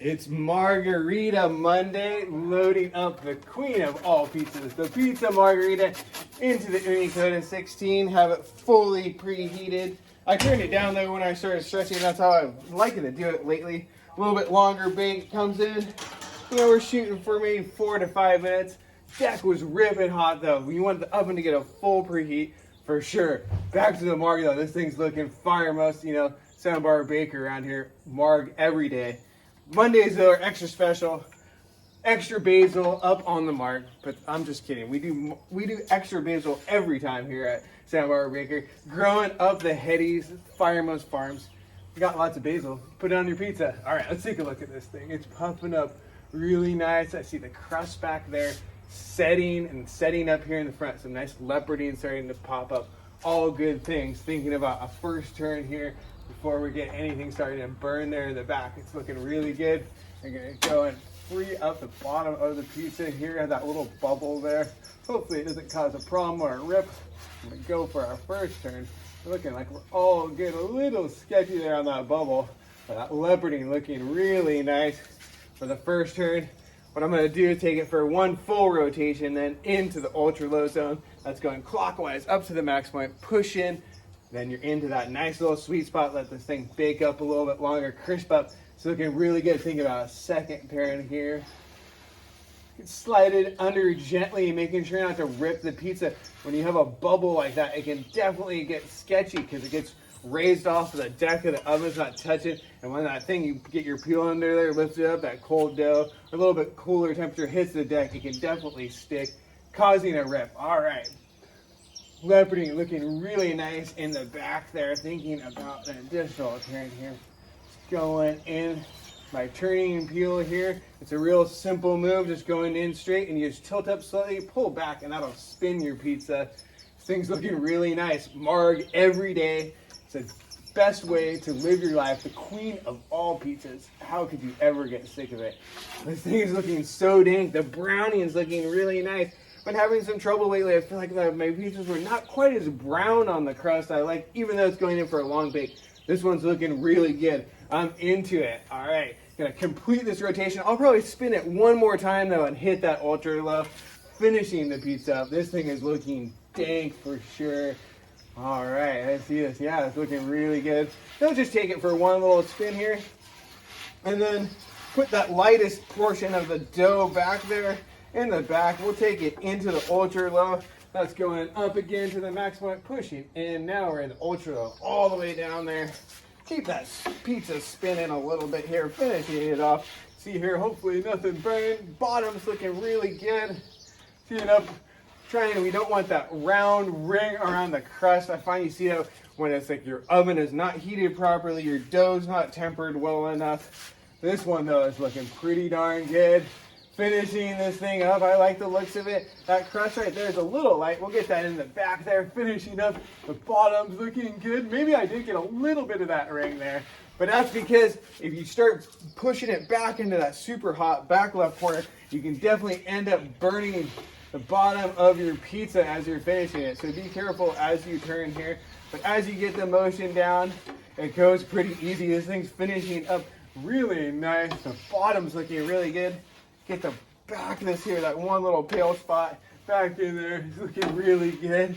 It's Margherita Monday, loading up the queen of all pizzas, the pizza Margherita, into the Ooni Koda 16, have it fully preheated. I turned it down though when I started stretching, that's how I'm liking to do it lately. A little bit longer bake comes in. You know, we're shooting for maybe 4 to 5 minutes. Deck was ripping hot though. You want the oven to get a full preheat for sure. Back to the Marg though, this thing's looking fire. Most, soundbar baker around here, Marg every day. Mondays though are extra special, extra basil up on the Marg, but I'm just kidding. We do extra basil every time here at Soundbar Baker. Growing up the Headies, Firemost Farms, we got lots of basil. Put it on your pizza. All right, let's take a look at this thing. It's puffing up really nice. I see the crust back there setting up here in the front. Some nice leoparding starting to pop up. All good things. Thinking about a first turn here before we get anything starting to burn there in the back. It's looking really good. We're gonna go and free up the bottom of the pizza here. Have that little bubble there. Hopefully it doesn't cause a problem or a rip. I'm gonna go for our first turn. We're looking like we're all good. A little sketchy there on that bubble, but that leoparding looking really nice for the first turn. What I'm gonna do is take it for one full rotation, then into the ultra low zone. That's going clockwise up to the max point, push in, then you're into that nice little sweet spot. Let this thing bake up a little bit longer, crisp up. It's looking really good. Think about a second turn here. You can slide it under gently, making sure not to rip the pizza. When you have a bubble like that, it can definitely get sketchy because it gets raised off of the deck of the oven. It's not touching. And when that thing, you get your peel under there, lift it up, that cold dough, or a little bit cooler temperature hits the deck, it can definitely stick, causing a rip. All right. Leoparding looking really nice in the back there. Thinking about an additional turn here. Going in by turning and peel here. It's a real simple move, just going in straight and you just tilt up slightly, pull back, and that'll spin your pizza. This thing's looking really nice. Marg every day. It's the best way to live your life. The queen of all pizzas. How could you ever get sick of it? This thing is looking so dank. The brownie is looking really nice. Been having some trouble lately. I feel like my pizzas were not quite as brown on the crust. I like, even though it's going in for a long bake. This one's looking really good. I'm into it. All right, gonna complete this rotation. I'll probably spin it one more time though and hit that ultra low, finishing the pizza up. This thing is looking dank for sure. All right, let's see this. Yeah, it's looking really good. I'll just take it for one little spin here, and then put that lightest portion of the dough back there in the back. We'll take it into the ultra low. That's going up again to the max point, pushing in. Now we're in the ultra low, all the way down there. Keep that pizza spinning a little bit here, finishing it off. See here, hopefully nothing burning. Bottom's looking really good. Seeing up, we don't want that round ring around the crust. I find you see that when it's like your oven is not heated properly, your dough's not tempered well enough. This one though is looking pretty darn good. Finishing this thing up, I like the looks of it. That crust right there is a little light. We'll get that in the back there. Finishing up, the bottom's looking good. Maybe I did get a little bit of that ring there, but that's because if you start pushing it back into that super hot back left corner, you can definitely end up burning the bottom of your pizza as you're finishing it. So be careful as you turn here. But as you get the motion down, it goes pretty easy. This thing's finishing up really nice. The bottom's looking really good. Get the back of this here, that one little pale spot back in there. It's looking really good.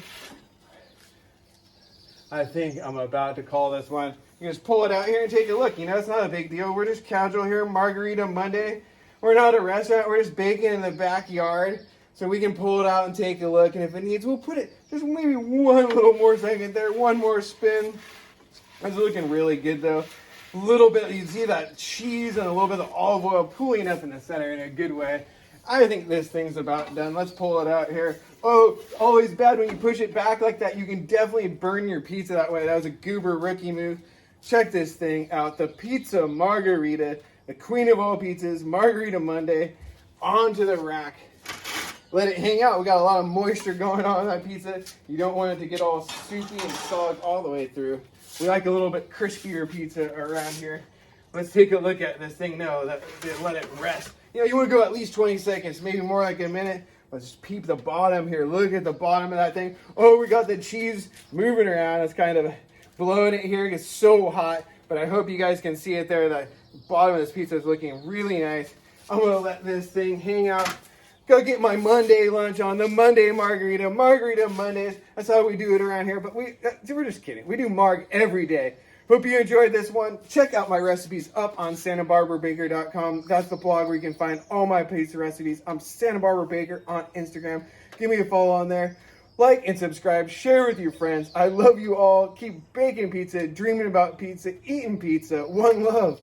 I think I'm about to call this one. You just pull it out here and take a look. It's not a big deal. We're just casual here, Margherita Monday. We're not a restaurant. We're just baking in the backyard. So we can pull it out and take a look. And if it needs, we'll put it just maybe one little more second there. One more spin. It's looking really good though. Little bit, you see that cheese and a little bit of olive oil pooling up in the center in a good way. I think this thing's about done. Let's pull it out here. Oh, always bad when you push it back like that. You can definitely burn your pizza that way. That was a goober rookie move. Check this thing out. The pizza Margherita, the queen of all pizzas, Margherita Monday, onto the rack. Let it hang out. We got a lot of moisture going on that pizza. You don't want it to get all soupy and solid all the way through. We like a little bit crispier pizza around here. Let's take a look at this thing now. Let it rest. You want to go at least 20 seconds, maybe more like a minute. Let's just peep the bottom here. Look at the bottom of that thing. Oh, we got the cheese moving around. It's kind of blowing it here. It gets so hot. But I hope you guys can see it there. bottom of this pizza is looking really nice. I'm gonna let this thing hang out. Go get my Monday lunch on, the Monday Margherita Mondays. That's how we do it around here, but we're just kidding. We do Marg every day. Hope you enjoyed this one. Check out my recipes up on SantaBarbaraBaker.com. That's the blog where you can find all my pizza recipes. I'm Santa Barbara Baker on Instagram. Give me a follow on there. Like and subscribe. Share with your friends. I love you all. Keep baking pizza, dreaming about pizza, eating pizza. One love.